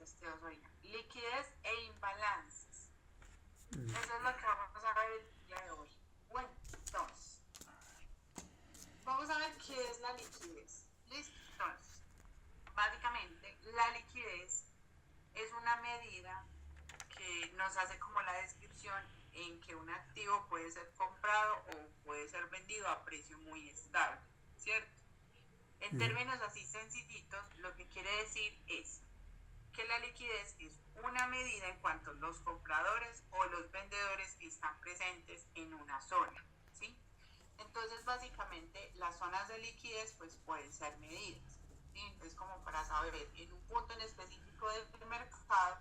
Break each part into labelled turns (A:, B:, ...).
A: testeos, oigan. Liquidez e imbalances. Eso es lo que vamos a ver el día de hoy. Bueno, entonces, vamos a ver qué es la liquidez. ¿Listo? Entonces, básicamente, la liquidez es una medida que nos hace como la descripción en que un activo puede ser comprado o puede ser vendido a precio muy estable, ¿cierto? En términos así sencillitos, lo que quiere decir es que la liquidez es una medida en cuanto los compradores o los vendedores están presentes en una zona, ¿sí? Entonces, básicamente, las zonas de liquidez pues pueden ser medidas, ¿sí? Entonces, como para saber en un punto en específico del mercado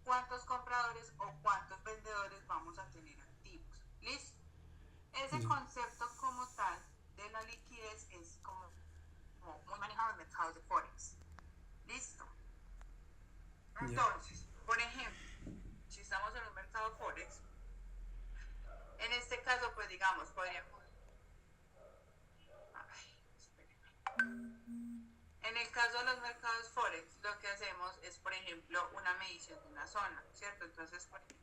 A: cuántos compradores o cuántos vendedores vamos a tener activos. ¿Listo? Ese concepto como tal de la liquidez es como muy manejado en mercados de Forex. ¿Listo? Entonces, por ejemplo, si estamos en un mercado Forex, en este caso, pues digamos, podríamos... En el caso de los mercados Forex, lo que hacemos es, por ejemplo, una medición de una zona, ¿cierto? Entonces, por ejemplo,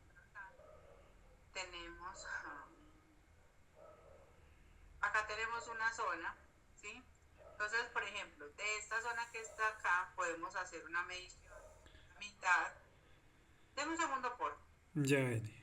A: acá tenemos una zona, ¿sí? Entonces, por ejemplo, de esta zona que está acá, podemos hacer una medición a la mitad. Deme un segundo, por favor.
B: Ya, Edi.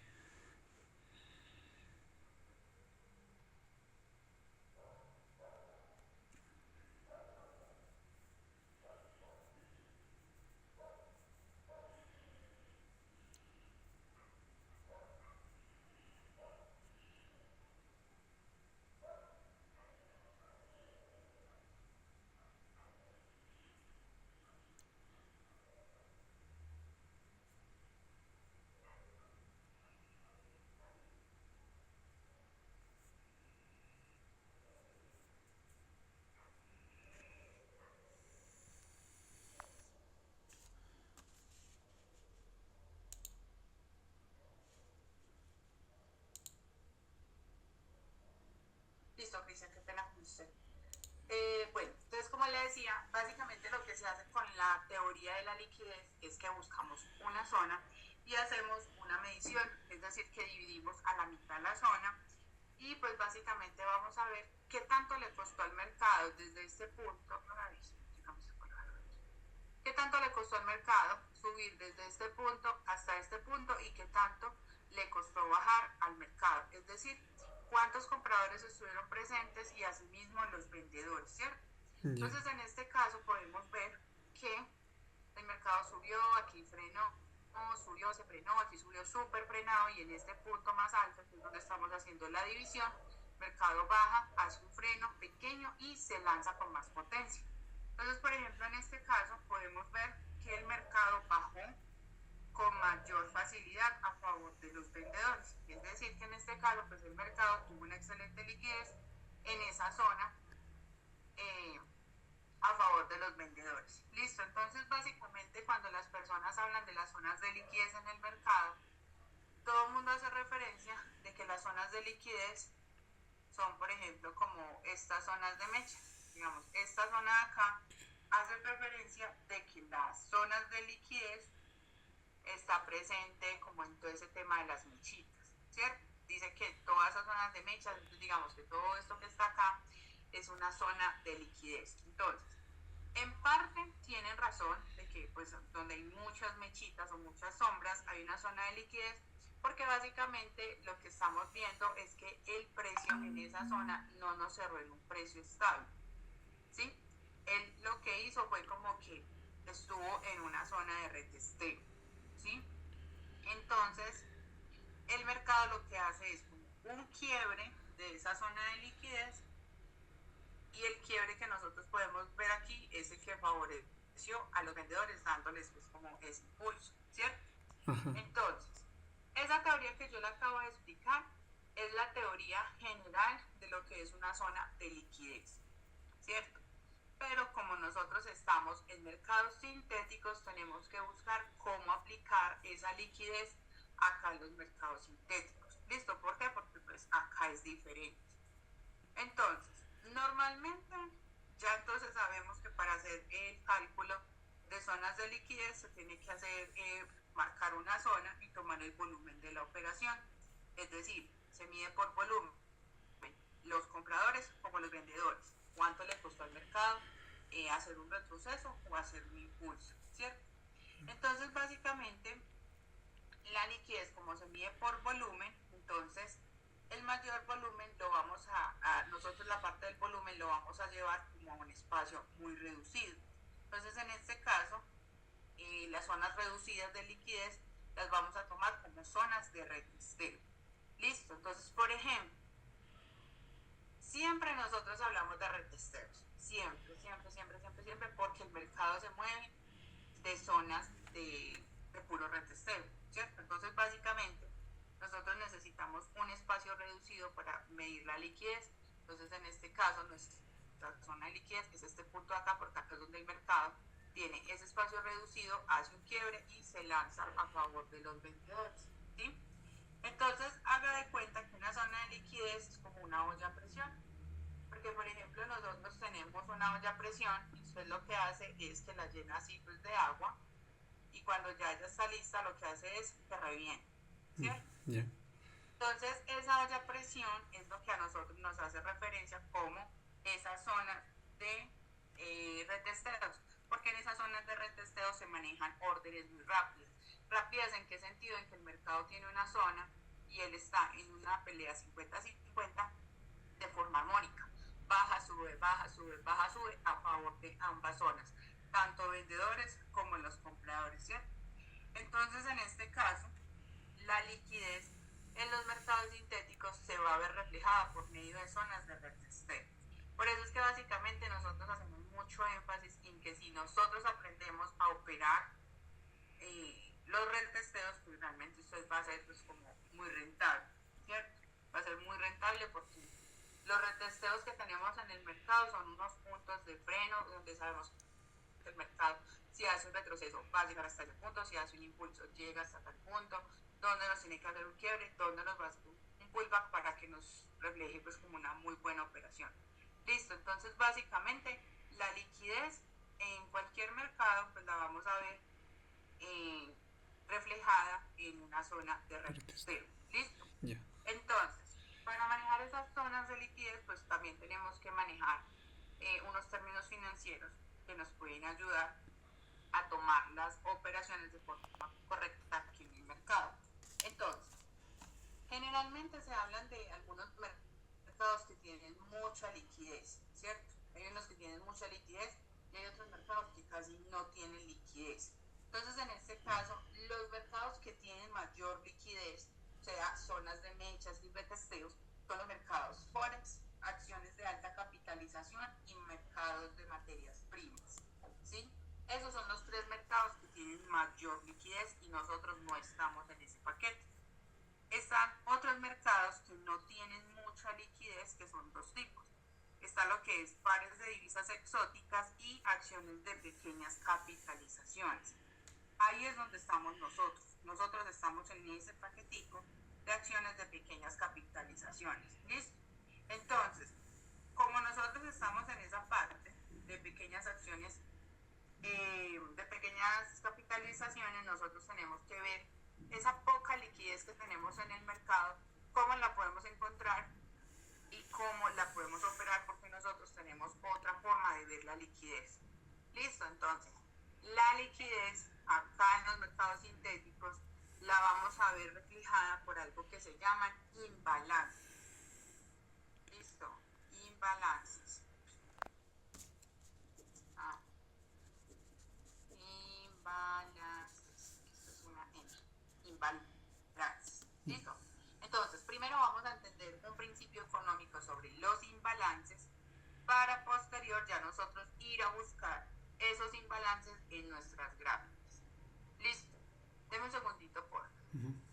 A: Listo, Cristian, qué pena con usted. Bueno, entonces como le decía, básicamente lo que se hace con la teoría de la liquidez es que buscamos una zona y hacemos una medición, es decir, que dividimos a la mitad la zona y pues básicamente vamos a ver qué tanto le costó al mercado desde este punto, qué tanto le costó al mercado subir desde este punto hasta este punto y qué tanto le costó bajar al mercado, es decir, cuántos compradores estuvieron presentes y asimismo los vendedores, ¿cierto?
B: Ya.
A: Entonces, en este caso podemos ver que el mercado subió, aquí frenó, subió, se frenó, aquí subió súper frenado y en este punto más alto, que es donde estamos haciendo la división, el mercado baja, hace un freno pequeño y se lanza con más potencia. Entonces, por ejemplo, en este caso podemos ver que el mercado bajó con mayor facilidad a favor de los vendedores. Es decir, que en este caso, pues el mercado tuvo una excelente liquidez en esa zona eh, a favor de los vendedores. Listo, entonces básicamente cuando las personas hablan de las zonas de liquidez en el mercado, todo el mundo hace referencia de que las zonas de liquidez son, por ejemplo, como estas zonas de mecha. Digamos, esta zona de acá hace referencia de que las zonas de liquidez está presente como en todo ese tema de las mechitas, ¿cierto? Dice que todas esas zonas de mechas, digamos que todo esto que está acá es una zona de liquidez. Entonces, en parte tienen razón de que pues donde hay muchas mechitas o muchas sombras hay una zona de liquidez porque básicamente lo que estamos viendo es que el precio en esa zona no nos cerró en un precio estable, ¿sí? Él lo que hizo fue como que estuvo en una zona de retesteo, ¿sí? Entonces, el mercado lo que hace es un quiebre de esa zona de liquidez y el quiebre que nosotros podemos ver aquí es el que favoreció a los vendedores dándoles pues como ese impulso, ¿cierto?
B: Ajá.
A: Entonces, esa teoría que yo le acabo de explicar es la teoría general de lo que es una zona de liquidez, ¿cierto? Pero como nosotros estamos en mercados sintéticos, tenemos que buscar cómo aplicar esa liquidez acá en los mercados sintéticos. ¿Listo? ¿Por qué? Porque pues acá es diferente. Entonces, normalmente ya entonces sabemos que para hacer el cálculo de zonas de liquidez se tiene que hacer, marcar una zona y tomar el volumen de la operación. Es decir, se mide por volumen, los compradores como los vendedores, cuánto le costó al mercado hacer un retroceso o hacer un impulso, ¿cierto? Entonces, básicamente, la liquidez, como se mide por volumen, entonces el mayor volumen lo vamos nosotros la parte del volumen lo vamos a llevar como a un espacio muy reducido. Entonces, en este caso, las zonas reducidas de liquidez las vamos a tomar como zonas de retesteo. Listo, entonces, por ejemplo, siempre nosotros hablamos de retesteos, siempre, porque el mercado se mueve de zonas de puro retesteo, ¿cierto? Entonces, básicamente, nosotros necesitamos un espacio reducido para medir la liquidez. Entonces, en este caso, nuestra zona de liquidez es este punto de acá, porque acá es donde el mercado tiene ese espacio reducido, hace un quiebre y se lanza a favor de los vendedores, ¿sí? Entonces, haga de cuenta que una zona de liquidez es como una olla a presión, porque, por ejemplo, nosotros tenemos una olla a presión y usted lo que hace es que la llena así pues de agua, y cuando ya está lista lo que hace es que reviene, ¿cierto?
B: Yeah.
A: Entonces, esa olla a presión es lo que a nosotros nos hace referencia como esa zona de retesteos, porque en esas zonas de retesteo se manejan órdenes muy rápidas. ¿Rápidas en qué sentido? En que el mercado tiene una zona y él está en una pelea 50-50 de forma armónica. Baja, sube, baja, sube, baja, sube a favor de ambas zonas, tanto vendedores como los compradores, ¿cierto? Entonces, en este caso, la liquidez en los mercados sintéticos se va a ver reflejada por medio de zonas de retesteo. Por eso es que básicamente nosotros hacemos mucho énfasis en que si nosotros aprendemos a operar los retesteos, pues realmente usted va a ser pues como muy rentable, ¿cierto? Va a ser muy rentable porque los retesteos que tenemos en el mercado son unos puntos de freno donde sabemos que el mercado, si hace un retroceso, va a llegar hasta ese punto, si hace un impulso, llega hasta tal punto, donde nos tiene que hacer un quiebre, donde nos va a hacer un pullback para que nos refleje pues como una muy buena operación. Listo, entonces básicamente la liquidez en cualquier mercado pues la vamos a ver reflejada en una zona de retesteo. ¿Listo?
B: Yeah.
A: Entonces, para manejar esas zonas de liquidez, pues también tenemos que manejar unos términos financieros que nos pueden ayudar a tomar las operaciones de forma correcta aquí en el mercado. Entonces, generalmente se hablan de algunos mercados que tienen mucha liquidez, ¿cierto? Hay unos que tienen mucha liquidez y hay otros mercados que casi no tienen liquidez. Entonces, en este caso, los mercados que tienen mayor liquidez, o sea, zonas de mechas y retesteos, son los mercados Forex, acciones de alta capitalización y mercados de materias primas, ¿sí? Esos son los tres mercados que tienen mayor liquidez y nosotros no estamos en ese paquete. Están otros mercados que no tienen mucha liquidez, que son dos tipos. Está lo que es pares de divisas exóticas y acciones de pequeñas capitalizaciones. Ahí es donde estamos nosotros. Nosotros estamos en ese paquetico de acciones de pequeñas capitalizaciones. ¿Listo? Entonces, como nosotros estamos en esa parte de pequeñas acciones, de pequeñas capitalizaciones, nosotros tenemos que ver esa poca liquidez que tenemos en el mercado, cómo la podemos encontrar y cómo la podemos operar, porque nosotros tenemos otra forma de ver la liquidez. Listo, entonces, la liquidez acá en los mercados sintéticos la vamos a ver reflejada por algo que se llaman imbalances. Listo, imbalances. Imbalances. Esto es una N. Imbalances. ¿Listo? Entonces, primero vamos a entender un principio económico sobre los imbalances para posterior ya nosotros ir a buscar esos imbalances en nuestras gráficas. Listo. Deme un segundito, por favor.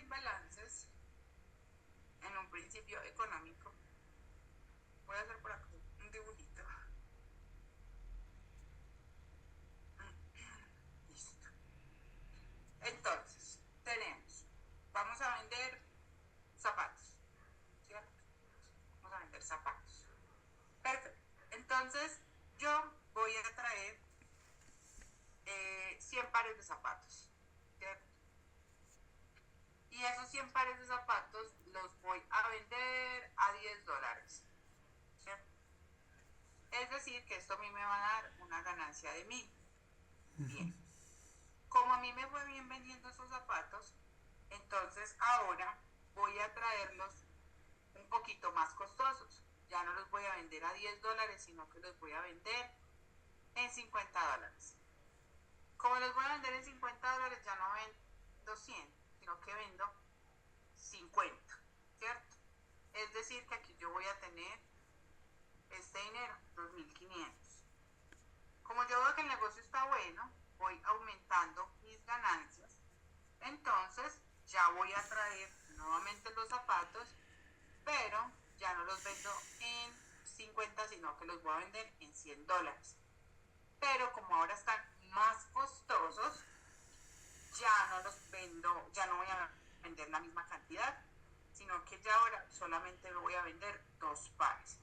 A: imbalances, en un principio económico, voy a hacer por acá un dibujito. Listo. Entonces, vamos a vender zapatos, ¿cierto? Vamos a vender zapatos. Perfecto. Entonces, yo voy a traer 100 pares de zapatos, ¿cierto? Y esos 100 pares de zapatos los voy a vender a $10, ¿cierto? Es decir, que esto a mí me va a dar una ganancia de 1000. Bien. Como a mí me fue bien vendiendo esos zapatos, entonces ahora voy a traerlos un poquito más costosos. Ya no los voy a vender a $10, sino que los voy a vender en $50. Como los voy a vender en $50, ya no vendo 100, sino que vendo 50, ¿cierto? Es decir, que aquí yo voy a tener este dinero, 2.500. Como yo veo que el negocio está bueno, voy aumentando mis ganancias, entonces ya voy a traer nuevamente los zapatos, pero ya no los vendo en 50, sino que los voy a vender en $100. Pero como ahora están más costosos, ya no los vendo, ya no voy a vender la misma cantidad, sino que ya ahora solamente voy a vender 2 pares.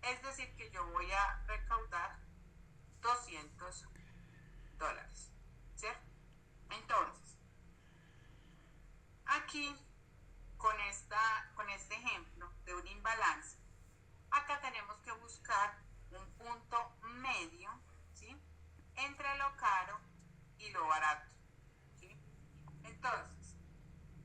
A: Es decir, que yo voy a recaudar $200, ¿cierto? Entonces, aquí con este ejemplo de un imbalance, acá tenemos que buscar un punto medio, ¿sí?, entre lo caro y lo barato, ¿sí? Entonces,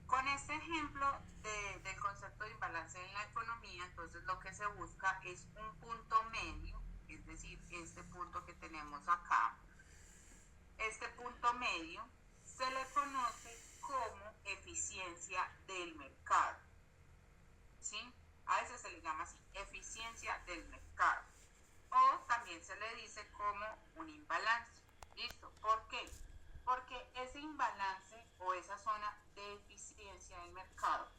A: con este ejemplo del concepto de imbalance en la economía, entonces lo que se busca es un punto medio, es decir, este punto que tenemos acá. Este punto medio se le conoce como eficiencia del mercado, ¿sí? A veces se le llama así, eficiencia del mercado. O también se le dice como un imbalance. ¿Listo? ¿Por qué? Porque ese imbalance o esa zona de eficiencia del mercado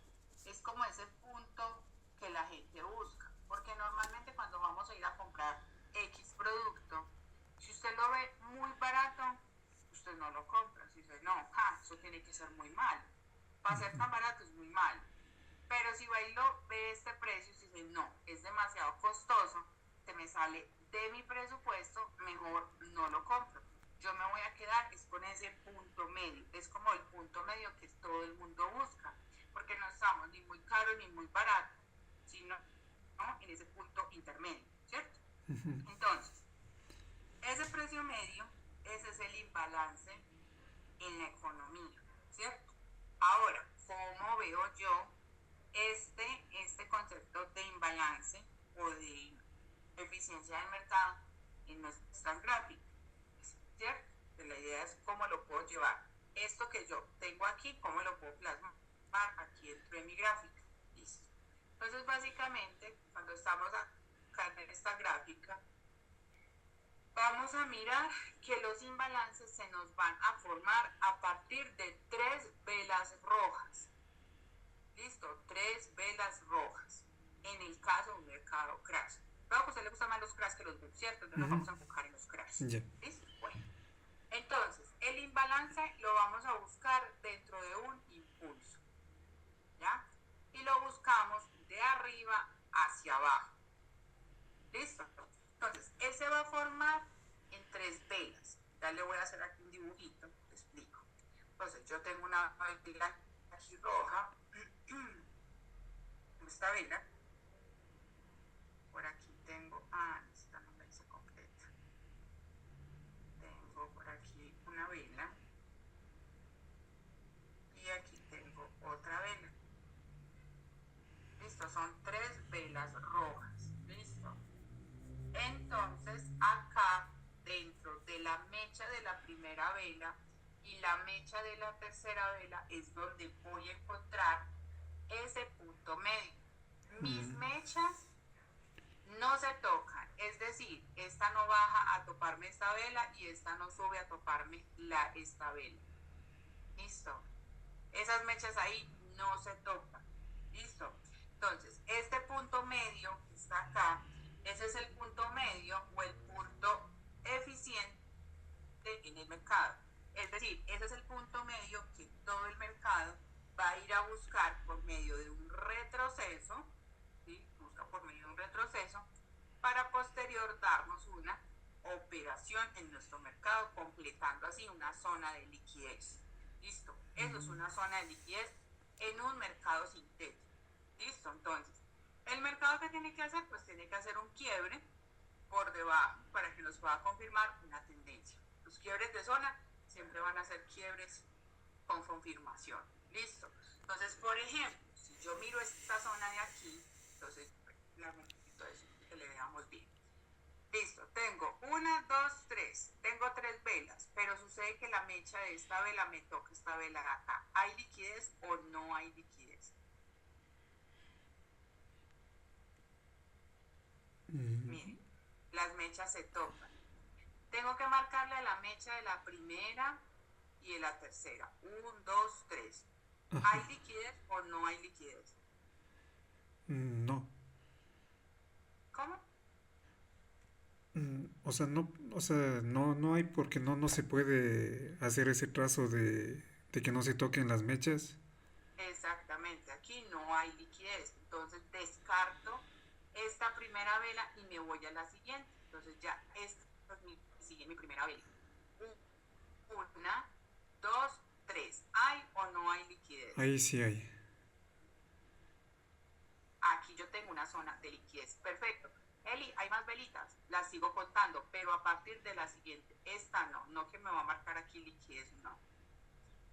A: es como ese punto que la gente busca. Porque normalmente cuando vamos a ir a comprar X producto, si usted lo ve muy barato, usted no lo compra. Si dice, no, eso tiene que ser muy malo. Para ser tan barato es muy malo. Pero si va y lo ve este precio y dice, no, es demasiado costoso, se me sale de mi presupuesto, mejor no lo compro. Yo me voy a quedar es con ese punto medio. Es como el punto medio que todo el mundo busca, porque no estamos ni muy caro ni muy barato, sino en ese punto intermedio, ¿cierto? Entonces, ese precio medio, ese es el imbalance en la economía, ¿cierto? Ahora, ¿cómo veo yo este concepto de imbalance o de eficiencia del mercado en nuestras gráficas? ¿Cierto? La idea es cómo lo puedo llevar. Esto que yo tengo aquí, cómo lo puedo plasmar aquí dentro de mi gráfica. Listo. Entonces, básicamente, cuando estamos acá en esta gráfica, vamos a mirar que los imbalances se nos van a formar a partir de 3 velas rojas. Listo, 3 velas rojas. En el caso de un mercado crash. Creo que a usted le gustan más los crash que los bulls, ¿cierto? Entonces nos vamos a enfocar en los crash. ¿Listo? Bueno. Entonces, el imbalance lo vamos a buscar dentro de un impulso, ¿ya? Y lo buscamos de arriba hacia abajo. ¿Listo? Entonces, él se va a formar en 3 velas. Ya le voy a hacer aquí un dibujito, te explico. Entonces, yo tengo una vela aquí roja, esta vela. Por aquí tengo, esta no la hice completa. Tengo por aquí una vela. Y aquí tengo otra vela. Listo, son 3 velas rojas. Listo. Entonces, acá dentro de la mecha de la primera vela y la mecha de la tercera vela es donde voy a encontrar ese punto medio. Mis mechas no se tocan, es decir, esta no baja a toparme esta vela y esta no sube a toparme esta vela. Listo. Esas mechas ahí no se toca. ¿Listo? Entonces, este punto medio que está acá, ese es el punto medio o el punto eficiente en el mercado. Es decir, ese es el punto medio que todo el mercado va a ir a buscar por medio de un retroceso, ¿sí? Busca por medio de un retroceso para posterior darnos una operación en nuestro mercado, completando así una zona de liquidez. ¿Listo? Eso es una zona de liquidez en un mercado sintético. ¿Listo? Entonces, el mercado que tiene que hacer, pues tiene que hacer un quiebre por debajo para que nos pueda confirmar una tendencia. Los quiebres de zona siempre van a ser quiebres con confirmación. ¿Listo? Entonces, por ejemplo, si yo miro esta zona de aquí, entonces, que le veamos bien. Listo, tengo 1, 2, 3, tengo 3 velas, pero sucede que la mecha de esta vela me toca esta vela de acá. ¿Hay liquidez o no hay liquidez? Miren, las mechas se tocan. Tengo que marcarle a la mecha de la primera y de la tercera. 1, 2, 3. ¿Hay liquidez o no hay liquidez?
B: No.
A: ¿Cómo?
B: O sea, no hay porque no se puede hacer ese trazo de que no se toquen las mechas.
A: Exactamente, aquí no hay liquidez. Entonces descarto esta primera vela y me voy a la siguiente. Entonces ya esta sigue mi primera vela. 1, 2, 3. ¿Hay o no hay liquidez?
B: Ahí sí hay.
A: Aquí yo tengo una zona de liquidez. Perfecto. Eli, hay más velitas. Las sigo contando, pero a partir de la siguiente. Esta no que me va a marcar aquí liquidez, no.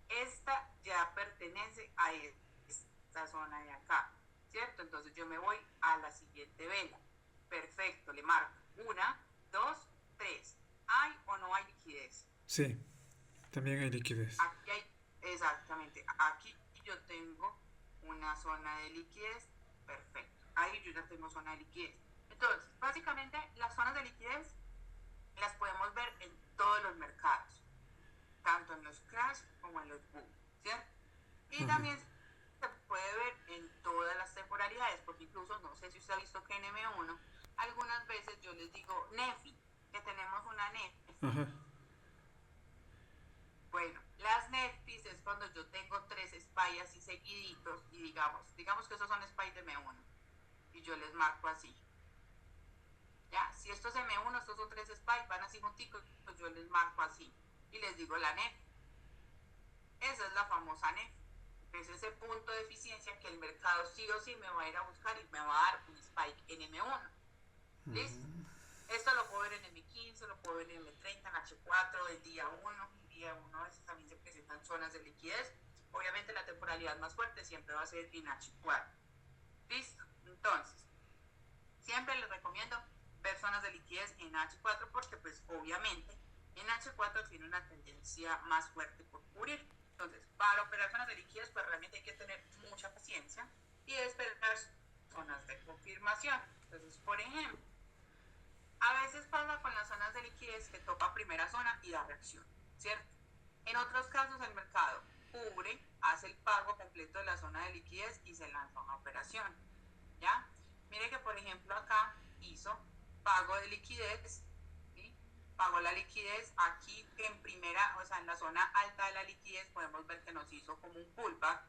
A: Esta ya pertenece a esta zona de acá, ¿cierto? Entonces yo me voy a la siguiente vela. Perfecto, le marco. 1, 2, 3. ¿Hay o no hay liquidez?
B: Sí, también hay liquidez.
A: Aquí hay, exactamente, aquí yo tengo una zona de liquidez. Perfecto, ahí yo ya tengo zona de liquidez. Entonces, básicamente las zonas de liquidez las podemos ver en todos los mercados, tanto en los crash como en los boom, ¿cierto? Y también se puede ver en todas las temporalidades, porque incluso, no sé si usted ha visto que en M1, algunas veces yo les digo NEFI, que tenemos una NEFI.
B: Ajá.
A: Bueno, las NEFIs es cuando yo tengo 3 SPY así seguiditos y digamos que esos son SPY de M1 y yo les marco así. Ya, si esto es M1, estos son 3 SPY, van así junticos, pues yo les marco así y les digo la NEFI. Esa es la famosa NEFI. Es ese punto de eficiencia que el mercado sí o sí me va a ir a buscar y me va a dar un spike en M1. ¿Listo? Esto lo puedo ver en M15, lo puedo ver en M30, en H4, el día 1. El día 1 a veces también se presentan zonas de liquidez. Obviamente la temporalidad más fuerte siempre va a ser en H4. ¿Listo? Entonces, siempre les recomiendo ver zonas de liquidez en H4 porque pues obviamente en H4 tiene una tendencia más fuerte por cubrir. Entonces, para operar zonas de liquidez, pues realmente hay que tener mucha paciencia y esperar zonas de confirmación. Entonces, por ejemplo, a veces pasa con las zonas de liquidez que topa primera zona y da reacción, ¿cierto? En otros casos, el mercado cubre, hace el pago completo de la zona de liquidez y se lanza una operación, ¿ya? Mire que, por ejemplo, acá hizo pago de liquidez, ¿sí? Pagó la liquidez aquí en primera, o sea, en la zona alta de la liquidez podemos ver que nos hizo como un pullback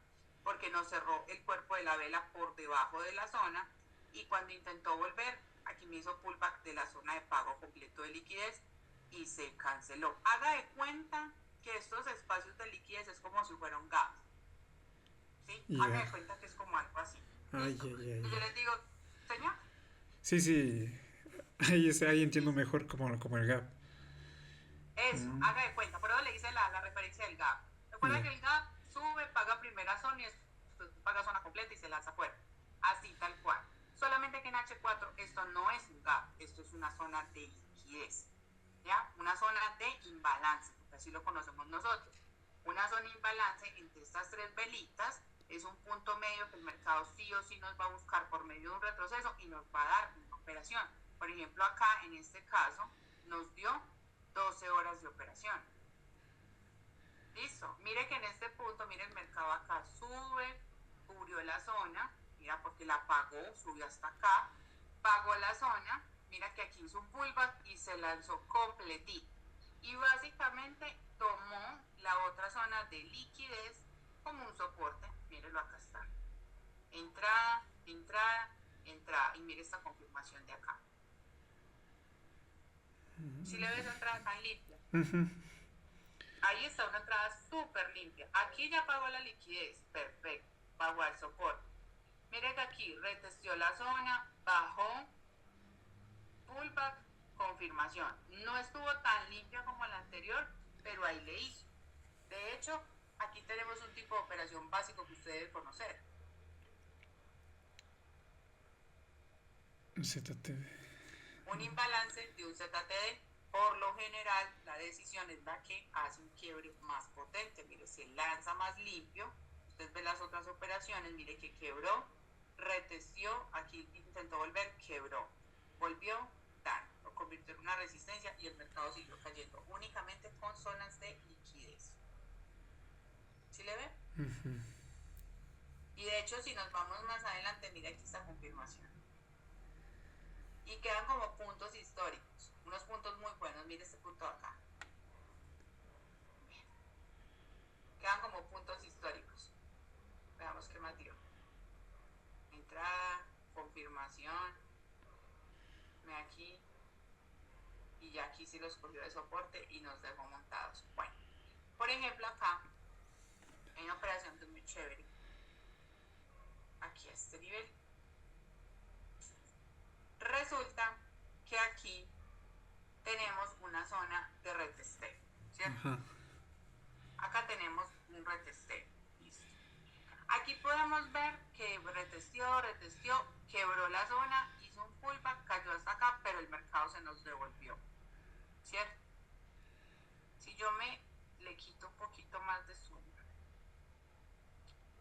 A: porque nos cerró el cuerpo de la vela por debajo de la zona y cuando intentó volver, aquí me hizo pullback de la zona de pago completo de liquidez y se canceló. Haga de cuenta que estos espacios de liquidez es como si fuera un gap, ¿sí? Haga
B: Ya.
A: de cuenta que es como algo así.
B: Ay,
A: ¿Listo?
B: ay, ay,
A: Y yo
B: ay.
A: les digo, señor,
B: Sí, sí. Ahí entiendo
A: listo.
B: mejor como el gap.
A: Eso, haga de cuenta. Por eso le hice la referencia del gap. Recuerda
B: Ya.
A: que el gap sube, paga primera zona y después paga zona completa y se lanza afuera. Así, tal cual. Solamente que en H4 esto no es un gap, esto es una zona de liquidez. ¿Ya? Una zona de imbalance, porque así lo conocemos nosotros. Una zona de imbalance entre estas 3 velitas es un punto medio que el mercado sí o sí nos va a buscar por medio de un retroceso y nos va a dar una operación. Por ejemplo, acá en este caso nos dio 12 horas de operación. Listo. Mire que en este punto, mire el mercado acá sube, cubrió la zona, mira, porque la pagó, subió hasta acá, pagó la zona, mira que aquí hizo un pullback y se lanzó completito. Y básicamente tomó la otra zona de liquidez como un soporte. Mírenlo, acá está. Entrada, entrada, entrada. Y mire esta confirmación de acá. Si le ves la entrada tan limpia. Ahí está una entrada súper limpia. Aquí ya pagó la liquidez. Perfecto. Pagó el soporte. Mire que aquí retestió la zona, bajó, pullback, confirmación. No estuvo tan limpia como la anterior, pero ahí le hizo. De hecho, aquí tenemos un tipo de operación básico que usted debe conocer.
B: ZTD.
A: Un imbalance de un ZTD. Por lo general, la decisión es la que hace un quiebre más potente. Mire, se lanza más limpio. Usted ve las otras operaciones, mire que quebró, retestió, aquí intentó volver, quebró, volvió, tan, lo convirtió en una resistencia y el mercado siguió cayendo únicamente con zonas de liquidez. ¿Sí le ve? Y de hecho, si nos vamos más adelante, mire aquí esta confirmación. Y quedan como puntos históricos, unos puntos muy buenos. Mire este punto de acá. Bien. Quedan como puntos históricos. Veamos qué más dio. Entrada, confirmación. Ve aquí. Y ya aquí sí los cogió de soporte y nos dejó montados. Bueno, por ejemplo acá hay una operación que es muy chévere. Aquí a este nivel. Resulta que aquí tenemos una zona de retesteo, ¿cierto?
B: Ajá.
A: Acá tenemos un retesteo. Listo. Aquí podemos ver que retesteó, quebró la zona, hizo un pullback, cayó hasta acá, pero el mercado se nos devolvió, ¿cierto? Si yo le quito un poquito más de zoom,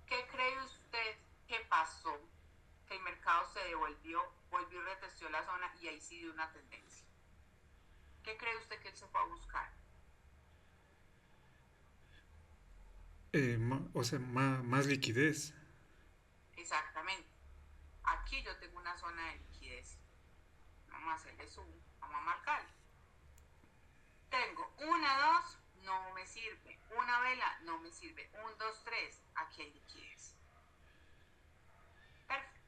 A: ¿qué cree usted que pasó? Que el mercado se devolvió, volvió y retesteó la zona y ahí sí dio una tendencia. ¿Qué cree usted que él se fue a buscar?
B: O sea, más liquidez.
A: Exactamente. Aquí yo tengo una zona de liquidez. Vamos a hacerle zoom, vamos a marcarle. Tengo 1, 2, no me sirve. Una vela, no me sirve. 1, 2, 3, aquí hay liquidez. Perfecto,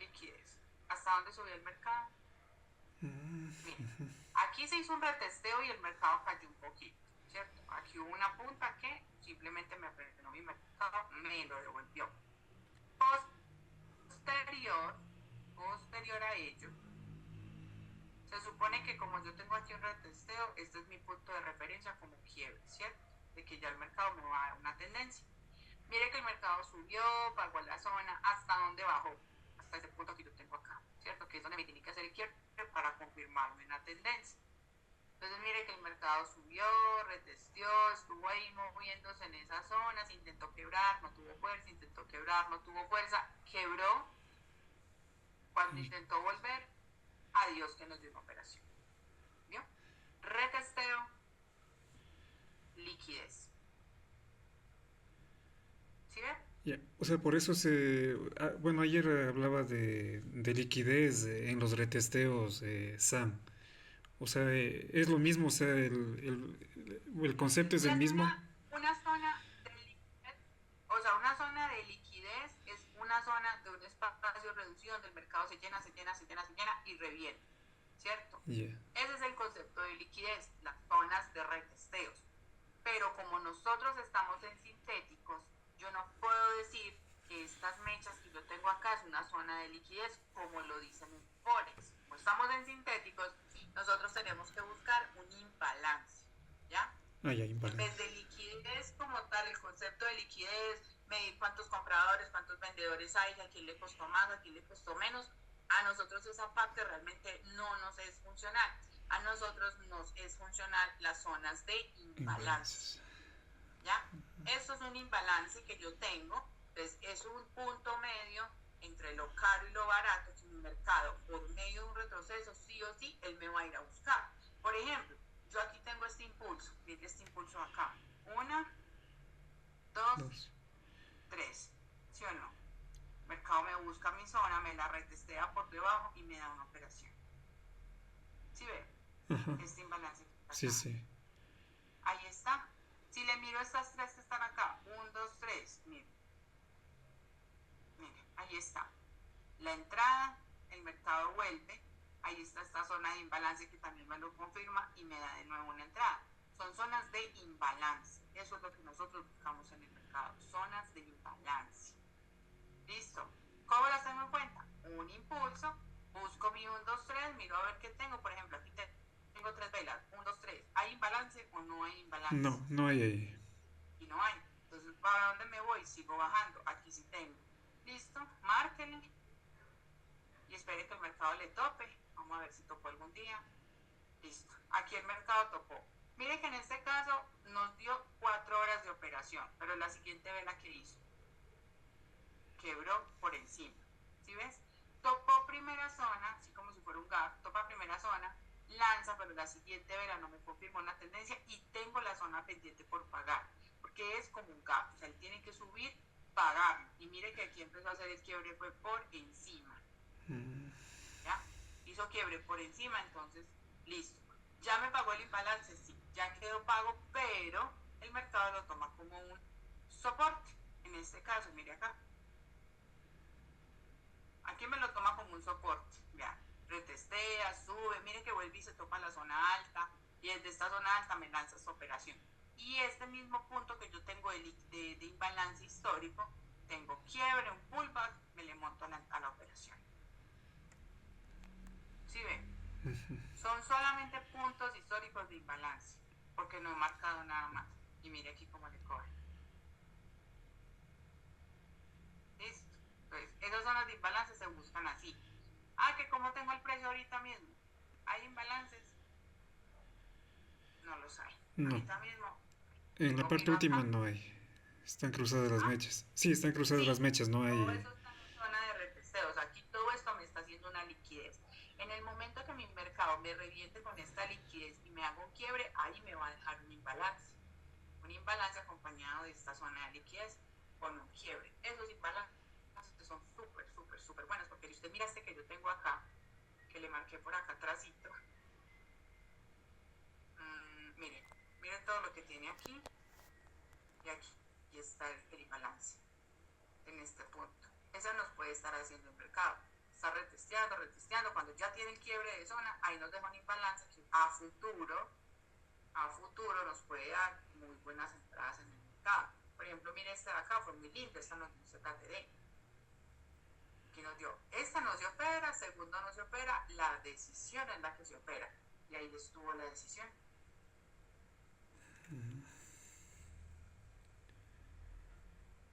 A: liquidez. ¿Hasta dónde subió el mercado? Miren, aquí se hizo un retesteo y el mercado cayó un poquito, ¿cierto? Aquí hubo una punta que simplemente me frenó mi mercado, me lo devolvió. Posterior a ello, se supone que como yo tengo aquí un retesteo, este es mi punto de referencia como quiebre, ¿cierto? De que ya el mercado me va a dar una tendencia. Mire que el mercado subió, pagó la zona, ¿hasta dónde bajó? Hasta ese punto que yo tengo acá, ¿cierto? Que es donde me tiene que hacer el quiebre para confirmarme una tendencia. Entonces mire que el mercado subió, retesteó, estuvo ahí moviéndose en esas zonas, intentó quebrar, no tuvo fuerza, intentó quebrar, no tuvo fuerza, quebró. Cuando intentó volver, adiós que nos dio una operación. ¿Vio? Retesteo, liquidez. ¿Sí ve?
B: Yeah. O sea, por eso bueno, ayer hablaba de liquidez en los retesteos, Sam. O sea, es lo mismo, o sea, el concepto es el mismo.
A: Una zona de liquidez, o sea, una zona de liquidez es una zona de un espacio reducido donde el mercado se llena y reviene, ¿cierto?
B: Yeah.
A: Ese es el concepto de liquidez, las zonas de retesteos. Pero como nosotros estamos en sintéticos, yo no puedo decir que estas mechas que yo tengo acá es una zona de liquidez como lo dicen en Forex. Como estamos en sintéticos, nosotros tenemos que buscar un imbalance, ¿ya?
B: Imbalance.
A: En vez de liquidez como tal, el concepto de liquidez, medir cuántos compradores, cuántos vendedores hay, a quién le costó más, a quién le costó menos, a nosotros esa parte realmente no nos es funcional. A nosotros nos es funcional las zonas de imbalance, ¿ya? Esto es un imbalance que yo tengo, entonces es un punto medio entre lo caro y lo barato que mi mercado, por medio de un retroceso, sí o sí, él me va a ir a buscar. Por ejemplo, yo aquí tengo este impulso, miren este impulso acá, 1, 2, 3, ¿sí o no? saca mi zona, me la retestea por debajo y me da una operación. ¿Sí ve?
B: Ajá.
A: Este imbalance que está
B: Sí,
A: acá.
B: sí.
A: Ahí está. Si le miro estas tres que están acá, 1, 2, 3, mire, mire, ahí está. La entrada, el mercado vuelve, ahí está esta zona de imbalance que también me lo confirma y me da de nuevo una entrada. Son zonas de imbalance. Eso es lo que nosotros buscamos en el mercado, zonas de imbalance. Listo. ¿Cómo las tengo en cuenta? Un impulso, busco mi 1, 2, 3, miro a ver qué tengo. Por ejemplo, aquí tengo tres velas, 1, 2, 3. ¿Hay imbalance o no hay imbalance?
B: No, no hay ahí.
A: Y no hay. Entonces, ¿para dónde me voy? Sigo bajando. Aquí sí tengo. Listo, márquenle y espere que el mercado le tope. Vamos a ver si topó algún día. Listo. Aquí el mercado topó. Mire que en este caso nos dio 4 horas de operación, pero la siguiente vela que hizo, quebró por encima. ¿Sí ves? Topó primera zona, así como si fuera un gap, topa primera zona, lanza, pero la siguiente vela no me confirmó la tendencia y tengo la zona pendiente por pagar, porque es como un gap, o sea, él tiene que subir, pagar. Y mire que aquí empezó a hacer el quiebre, fue por encima. ¿Ya? Hizo quiebre por encima, entonces, listo. ¿Ya me pagó el imbalance? Sí, ya quedó pago, pero el mercado lo toma como un soporte. En este caso, mire acá. Aquí me lo toma como un soporte. Vean, retestea, sube, mire que vuelve y se topa la zona alta. Y desde esta zona alta me lanza esta operación. Y este mismo punto que yo tengo de imbalance histórico, tengo quiebre, un pullback, me le monto a la operación. ¿Sí ven? Son solamente puntos históricos de imbalance, porque no he marcado nada más. Y mire aquí cómo le coge. ¿Listo? Entonces, esas zonas de imbalance se buscan así. Ah, que como tengo el precio ahorita mismo, ¿hay imbalances? No los hay.
B: No.
A: Ahorita mismo,
B: En la
A: yo
B: parte
A: miro
B: última
A: acá.
B: no hay. Están cruzadas las
A: ¿Ah?
B: mechas. Sí, están cruzadas las
A: Sí,
B: mechas, no
A: todo
B: hay.
A: eso está en zona de retesteos. Aquí todo esto me está haciendo una liquidez. En el momento que mi mercado me reviente con esta liquidez y me haga un quiebre, ahí me va a dejar un imbalance. Un imbalance acompañado de esta zona de liquidez con un quiebre. Esos imbalances son súper, súper, súper buenos, porque si usted mira este que yo tengo acá, que le marqué por acá atrásito, miren, miren todo lo que tiene aquí y aquí, y está el imbalance en este punto. Eso nos puede estar haciendo el mercado. Está retesteando, retesteando. Cuando ya tiene el quiebre de zona, ahí nos deja un imbalance que a futuro nos puede dar muy buenas entradas en el mercado. Por ejemplo, mire este de acá, fue muy lindo, esta nos dio KTD. Aquí nos dio, esta no se opera, segundo no se opera, la decisión es la que se opera. Y ahí estuvo la decisión.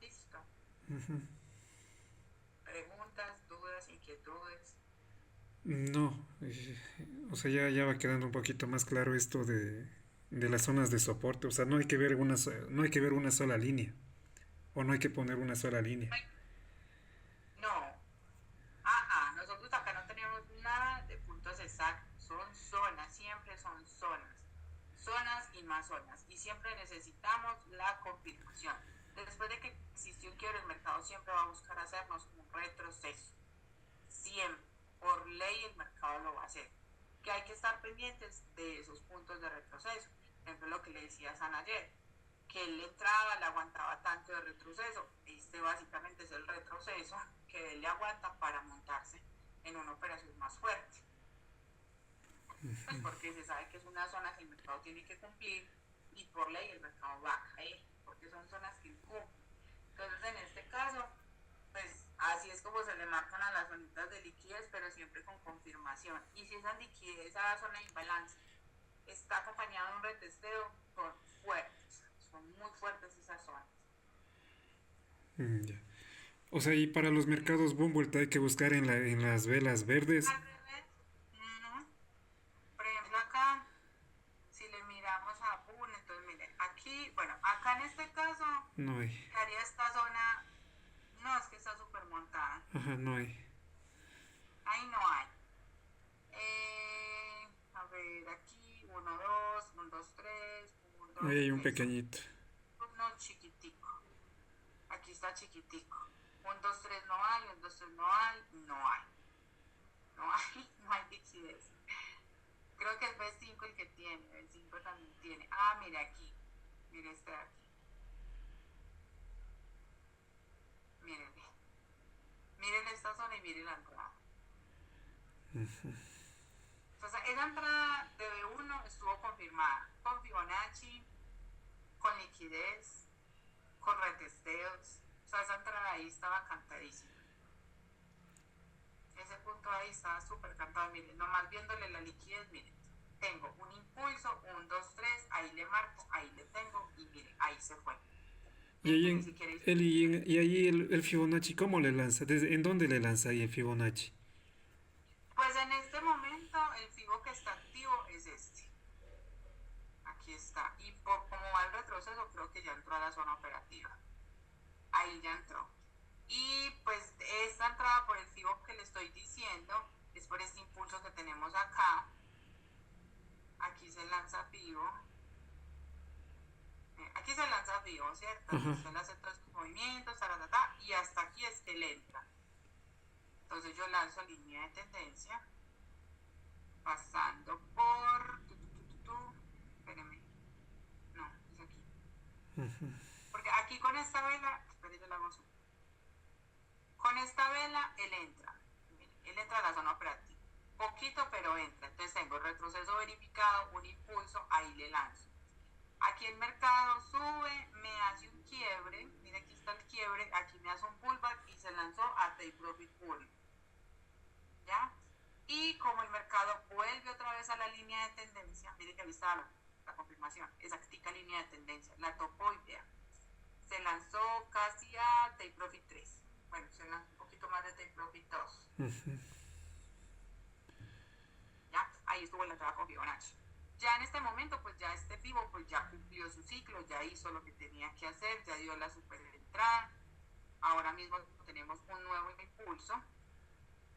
A: Listo. Preguntas, dudas, inquietudes.
B: No. O sea, ya va quedando un poquito más claro esto de las zonas de soporte. O sea, no hay que ver no hay que ver una sola línea. O no hay que poner una sola línea.
A: No, nosotros acá no tenemos nada de puntos exactos, son zonas, siempre son zonas, zonas y más zonas, y siempre necesitamos la confirmación. Después de que existe un quiebre, el mercado siempre va a buscar hacernos un retroceso, siempre, por ley el mercado lo va a hacer, que hay que estar pendientes de esos puntos de retroceso. Por ejemplo, lo que le decía San ayer, que él entraba, le aguantaba tanto de retroceso. Este básicamente es el retroceso que él le aguanta para montarse en una operación más fuerte. Pues porque se sabe que es una zona que el mercado tiene que cumplir y por ley el mercado va a caer, porque son zonas que incumplen. Entonces, en este caso, pues así es como se le marcan a las zonitas de liquidez, pero siempre con confirmación. Y si esa liquidez, esa zona de imbalance, está acompañada de un retesteo, son fuertes, son muy fuertes esas zonas.
B: Ya. O sea, y para los mercados Bumble hay que buscar en las velas verdes.
A: Al revés, no. Por ejemplo, acá, si le miramos a Boon, entonces miren, aquí, bueno, acá en este caso,
B: No hay.
A: haría esta zona, no, es que está súper montada,
B: Ajá, no hay.
A: ahí no hay. A ver, aquí, 1, 2, 1, 2, 3, 1,
B: Ahí
A: 2,
B: hay un
A: 3,
B: pequeñito.
A: uno chiquitico, aquí está chiquitico. Un 2 3 no hay, un 2 3 no hay, no hay, no hay, no hay liquidez. Creo que es B5 el que tiene, B5 también tiene. Ah, mire aquí, mire este de aquí, miren, miren esta zona y miren la entrada. Entonces, esa entrada de B1 estuvo confirmada con Fibonacci, con liquidez, con retesteos. O sea, esa entrada ahí estaba cantadísima. Ese punto ahí estaba súper cantado. Miren, nomás viéndole la liquidez, miren, tengo un impulso, un 2 3 ahí le marco, ahí le tengo y miren, ahí se fue.
B: Y
A: Miren
B: ahí
A: que ni siquiera hizo.
B: y ahí el Fibonacci, ¿cómo le lanza? ¿En dónde le lanza ahí el Fibonacci?
A: Pues en este momento el Fibo que está activo es este. Aquí está. Y por cómo va el retroceso, creo que ya entró a la zona operativa. Ahí ya entró. Y pues esta entrada por el Fibo que le estoy diciendo es por este impulso que tenemos acá. Aquí se lanza Fibo. Aquí se lanza Fibo, ¿cierto?
B: Ajá.
A: Entonces él hace todos sus movimientos, taratata, y hasta aquí es que él entra. Entonces yo lanzo línea de tendencia, pasando por... Espérenme. No, es aquí. Porque aquí con esta vela, espérenme, yo la hago zoom. Con esta vela él entra. Miren, él entra a la zona operativa. Poquito, pero entra. Entonces tengo retroceso verificado, un impulso, ahí le lanzo. Aquí el mercado sube, me hace un quiebre. Mira, aquí está el quiebre. Aquí me hace un pullback y se lanzó a take profit pull. ¿Ya? Y como el mercado vuelve otra vez a la línea de tendencia, mire que ahí está la confirmación, exactica línea de tendencia, la topó y vea, se lanzó casi a take profit 3. Bueno, se lanzó un poquito más de take profit 2. ¿Ya? Ahí estuvo la entrada con Fibonacci. Ya en este momento, pues ya este Fibo pues ya cumplió su ciclo, ya hizo lo que tenía que hacer, ya dio la super entrada. Ahora mismo tenemos un nuevo impulso.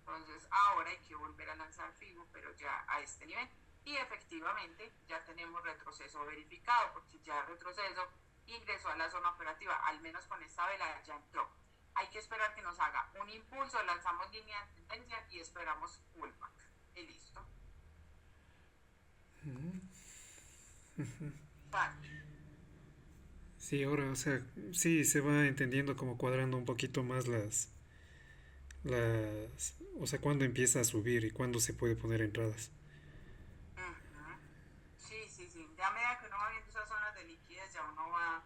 A: Entonces ahora hay que volver a lanzar Fibo, pero ya a este nivel. Y efectivamente ya tenemos retroceso verificado, porque ya el retroceso ingresó a la zona operativa, al menos con esta vela ya entró. Hay que esperar que nos haga un impulso, lanzamos línea de tendencia y esperamos pullback. Y listo. Vale.
B: Sí, ahora, o sea, sí se va entendiendo como cuadrando un poquito más o sea, cuándo empieza a subir y cuándo se puede poner entradas.
A: Uh-huh. Sí, sí, sí. Ya a medida que uno va viendo esas zonas de liquidez, ya uno va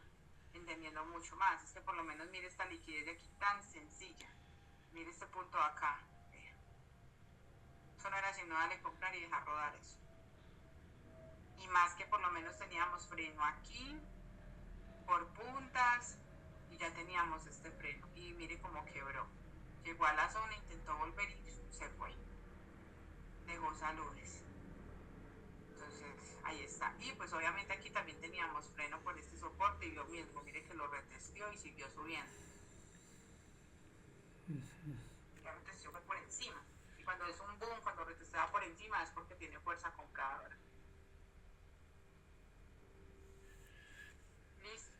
A: entendiendo mucho más. Es que por lo menos mire esta liquidez de aquí tan sencilla. Mire este punto de acá. Vea. Eso no era sino darle comprar y dejar rodar eso. Y más que por lo menos teníamos freno aquí, por puntas, y ya teníamos este freno. Y mire cómo quebró. Llegó a la zona, intentó volver y se fue. Dejó saludes. Entonces, ahí está. Y pues obviamente aquí también teníamos freno por este soporte y lo mismo, mire que lo retestió y siguió subiendo. Ya retestió fue por encima. Y cuando es un boom, cuando retestea por encima es porque tiene fuerza compradora. Listo.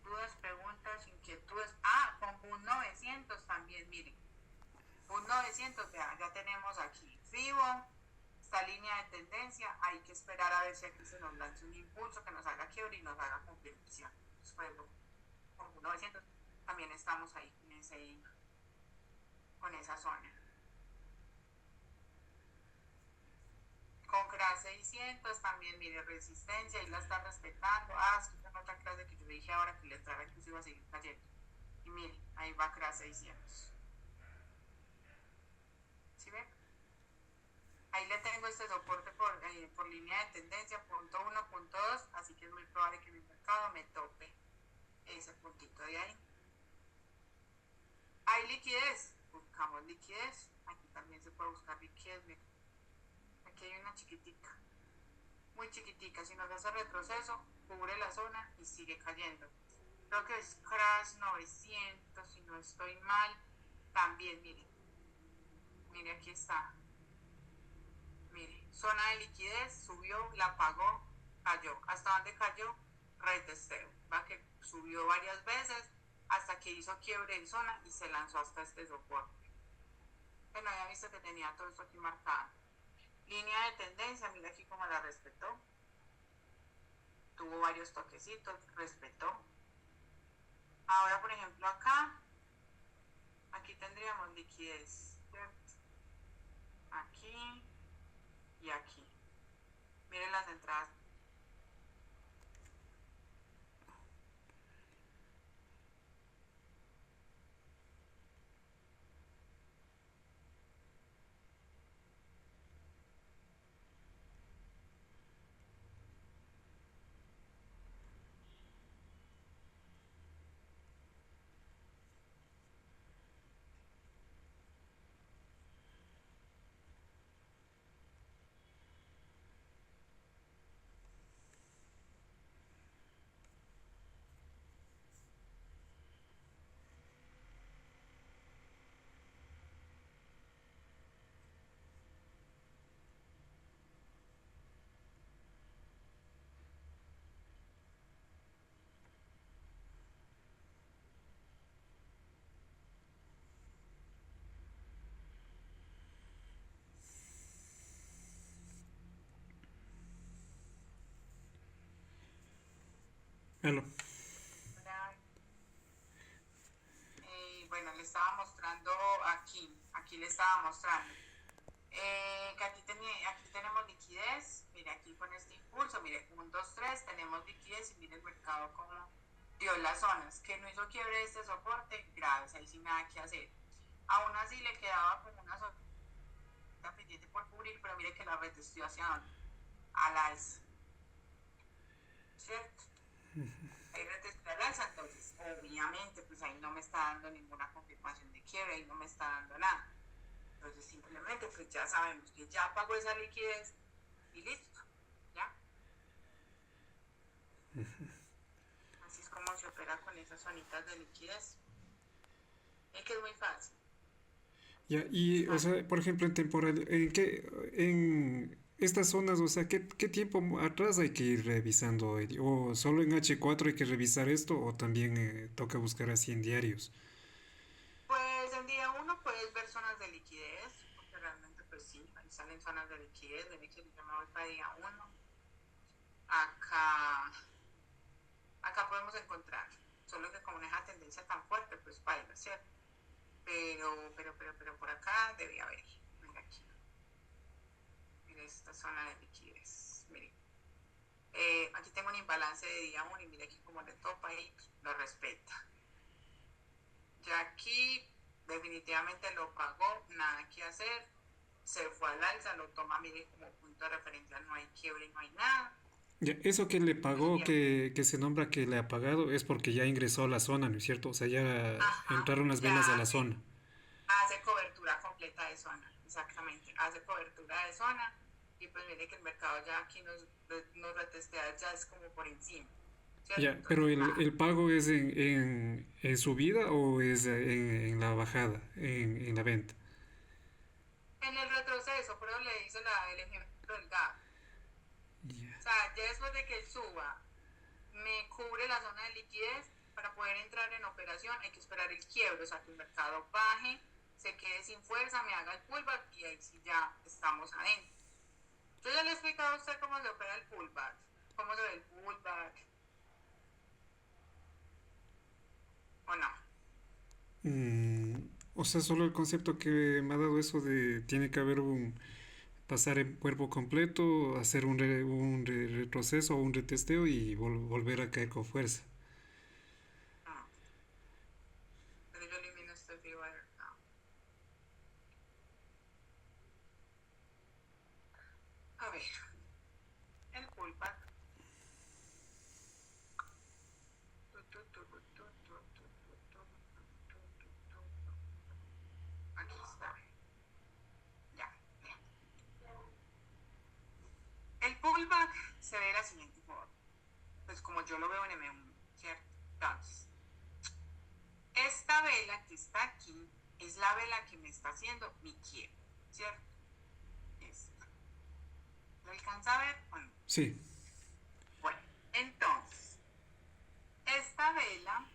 A: Dudas, preguntas, inquietudes. Ah, con BUN 900 también, miren. BUN 900, vean, ya tenemos aquí Fibo, esta línea de tendencia. Hay que esperar a ver si aquí se nos lanza un impulso que nos haga quiebre y nos haga confirmación. Después, con BUN 900 también estamos ahí con esa zona. Con CRA 600 también, mire, resistencia, y la está respetando. Ah, es otra clase que yo dije ahora que le entraba incluso iba a seguir cayendo. Y mire, ahí va CRA 600. ¿Sí ve? Ahí le tengo este soporte por línea de tendencia, punto 1, punto 2, así que es muy probable que mi mercado me tope ese puntito de ahí. ¿Hay liquidez? Buscamos liquidez. Aquí también se puede buscar liquidez. Mira. Aquí hay una chiquitica, muy chiquitica. Si nos hace retroceso, cubre la zona y sigue cayendo. Creo que es Crash 900, si no estoy mal. También, mire. Mire, aquí está. Mire, zona de liquidez, subió, la pagó, cayó. ¿Hasta dónde cayó? Retesteo. Va que subió varias veces, hasta que hizo quiebre en zona y se lanzó hasta este soporte. Bueno, había visto que tenía todo esto aquí marcado. Línea de tendencia, mira aquí cómo la respetó. Tuvo varios toquecitos, respetó. Ahora, por ejemplo, acá, aquí tendríamos liquidez, ¿cierto? Aquí y aquí. Miren las entradas.
B: Aló.
A: Bueno, le estaba mostrando aquí le estaba mostrando. Que aquí tenemos liquidez, mire aquí con este impulso, mire, 1, 2, 3, tenemos liquidez y mire el mercado como dio las zonas, que no hizo quiebre de este soporte, graves, ahí sin nada que hacer. Aún así le quedaba como una zona pendiente por cubrir, pero mire que la retestió hacia dónde, al alza, ¿cierto? Ahí retestió al alza, entonces obviamente pues ahí no me está dando ninguna confirmación de quiebre, ahí no me está dando nada. Entonces simplemente pues ya sabemos que ya pagó esa liquidez y listo, ¿ya? Así es como se opera con esas zonitas de liquidez. Es que es muy fácil.
B: Ya, y, o sea, por ejemplo, en temporal, en estas zonas, o sea, qué tiempo atrás hay que ir revisando? ¿O solo en H4 hay que revisar esto o también toca buscar así en diarios?
A: Pues en día uno puedes ver zonas de liquidez, porque realmente pues sí, ahí salen zonas de liquidez, de hecho yo me voy para día uno. Acá, acá podemos encontrar, solo que como no es la tendencia tan fuerte, pues baila, ¿cierto? Pero por acá debe haber, mira aquí, mira esta zona de liquidez, mire. Aquí tengo un imbalance de día uno y mira aquí como le topa y lo respeta. Ya aquí definitivamente lo pagó, nada que hacer, se fue al alza, lo toma, mire, como punto de referencia, no hay quiebre, no hay nada.
B: Ya, eso que le
A: Y
B: pagó,
A: ya,
B: que se nombra que le ha pagado, es porque ya ingresó a la zona, ¿no es cierto? O sea, ya
A: ajá,
B: entraron las velas a
A: ya
B: la zona.
A: hace cobertura completa de zona, exactamente, hace cobertura de zona y pues mire que el mercado ya aquí nos retestea, ya es como por encima, ¿cierto?
B: Ya, pero
A: Entonces, nada.
B: el pago es en subida o es en la bajada, en la venta.
A: En el retroceso, pero le hice el ejemplo del gap.
B: Ya.
A: O sea, ya después de que suba, me cubre la zona de liquidez para poder entrar en operación, hay que esperar el quiebre, o sea, que el mercado baje, se quede sin fuerza, me haga el pullback y ahí sí ya estamos adentro. Yo ya le he explicado a usted cómo se opera el pullback, cómo se ve el pullback, o no.
B: Mm, o sea, solo el concepto que me ha dado eso de tiene que haber pasar en cuerpo completo, hacer retroceso o un retesteo y volver a caer con fuerza.
A: No, pero yo elimino este fever. No. A ver, el pullback. Aquí está. Ya. El pullback se ve de la siguiente forma. Pues como yo lo veo en M1, ¿cierto? Entonces, esta vela que está aquí es la vela que me está haciendo mi quiebre, ¿cierto? Esta. ¿Lo alcanza a ver o no?
B: Sí,
A: Bueno, entonces, esta vela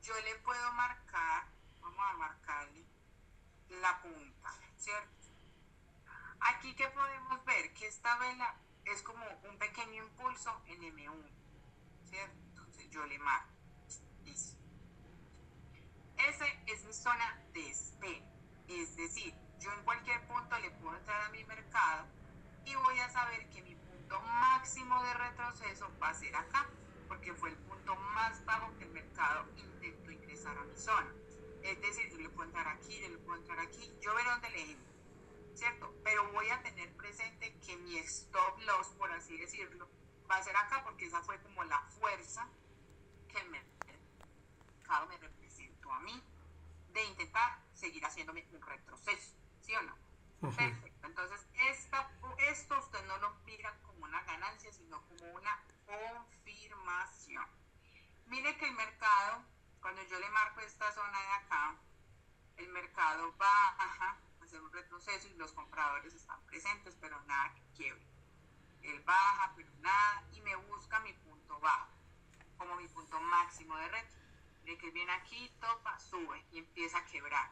A: yo le puedo marcar, vamos a marcarle la punta, ¿cierto? Aquí que podemos ver que esta vela es como un pequeño impulso en M1, ¿cierto? Entonces yo le marco, listo. Esa es mi zona de espera, es decir, yo en cualquier punto le puedo entrar a mi mercado y voy a saber que mi punto máximo de retroceso va a ser acá, porque fue el punto más bajo que el mercado intentó ingresar a mi zona. Es decir, yo le puedo entrar aquí, yo le puedo entrar aquí, yo veré dónde le entro, ¿cierto? Pero voy a tener presente que mi stop loss, por así decirlo, va a ser acá, porque esa fue como la fuerza que el mercado me representó a mí de intentar seguir haciéndome un retroceso, ¿sí o no?
B: Ajá.
A: Perfecto. Entonces, esto usted no lo mira como una ganancia, sino como una confirmación. Mire que el mercado, cuando yo le marco esta zona de acá, el mercado baja, hace un retroceso y los compradores están presentes, pero nada que quiebre. Él baja, pero nada, y me busca mi punto bajo, como mi punto máximo de retro. De que viene aquí, topa, sube y empieza a quebrar.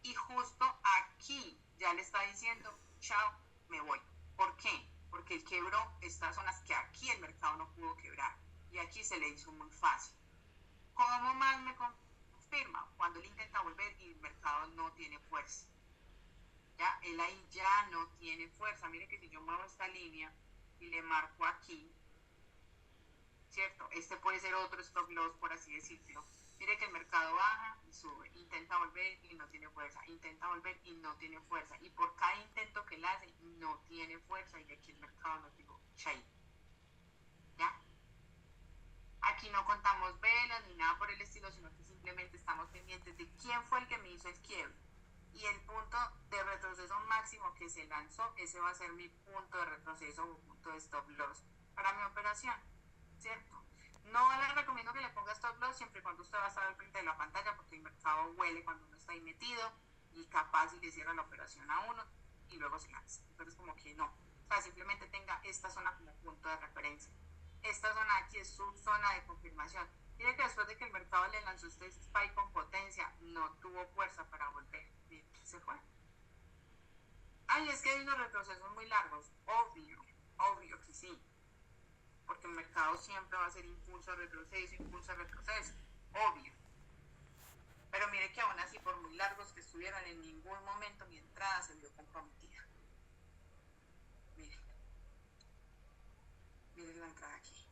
A: Y justo aquí ya le está diciendo, chao, me voy. ¿Por qué? Porque él quebró estas zonas que aquí el mercado no pudo quebrar. Y aquí se le hizo muy fácil. ¿Cómo más me confirma? Cuando él intenta volver y el mercado no tiene fuerza. Ya, él ahí ya no tiene fuerza. Mire que si yo muevo esta línea y le marco aquí, ¿cierto? Este puede ser otro stop loss, por así decirlo. Mire que el mercado baja y sube, intenta volver y no tiene fuerza, intenta volver y no tiene fuerza. Y por cada intento que él hace, no tiene fuerza y aquí el mercado nos dijo, chay, ¿ya? Aquí no contamos velas ni nada por el estilo, sino que simplemente estamos pendientes de quién fue el que me hizo el quiebre. Y el punto de retroceso máximo que se lanzó, ese va a ser mi punto de retroceso o punto de stop loss para mi operación, ¿cierto? No les recomiendo que le ponga stop loss siempre y cuando usted va a estar al frente de la pantalla, porque el mercado huele cuando uno está ahí metido y capaz y le cierra la operación a uno y luego se lanza. Entonces como que no. O sea, simplemente tenga esta zona como punto de referencia. Esta zona aquí es su zona de confirmación. Mire que después de que el mercado le lanzó este spike con potencia, no tuvo fuerza para volver. Se fue. Ay, es que hay unos retrocesos muy largos. Obvio que sí. Porque el mercado siempre va a ser impulso, retroceso, obvio. Pero mire que aún así, por muy largos que estuvieran, en ningún momento mi entrada se vio comprometida. Mire, mire la entrada aquí.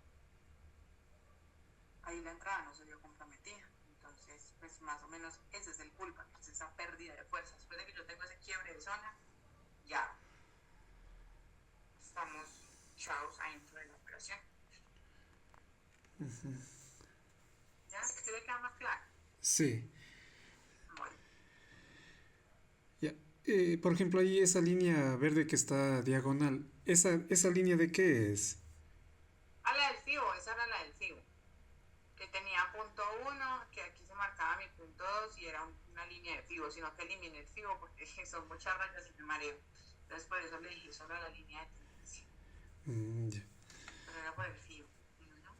A: Ahí la entrada no se vio comprometida. Entonces, pues más o menos ese es el culpa, es esa pérdida de fuerza. Después de que yo tengo ese quiebre de zona, ya estamos chavos adentro de la operación. ¿Ya? ¿Se le queda más claro?
B: Sí.
A: Bueno.
B: Ya. Por ejemplo, ahí esa línea verde que está diagonal, ¿esa línea de qué es?
A: A la del FIBO, esa era la del FIBO. Que tenía punto 1, que aquí se marcaba mi punto 2 y era una línea de FIBO, sino que eliminé el FIBO porque son muchas rayas y me mareo. Entonces por eso le dije solo la línea de tendencia.
B: Ya.
A: Pero era por el FIBO. ¿No?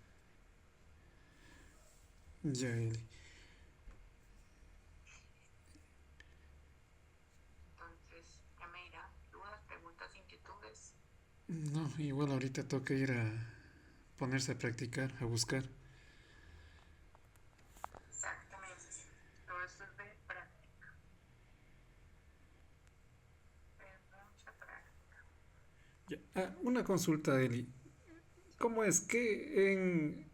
B: Ya, Eli.
A: Entonces, ya me dirá dudas, preguntas, inquietudes.
B: No, igual ahorita toca ir a ponerse a practicar, a buscar.
A: Exactamente. Todo esto es de práctica. De mucha práctica.
B: Ya. Una consulta, Eli. ¿Cómo es que en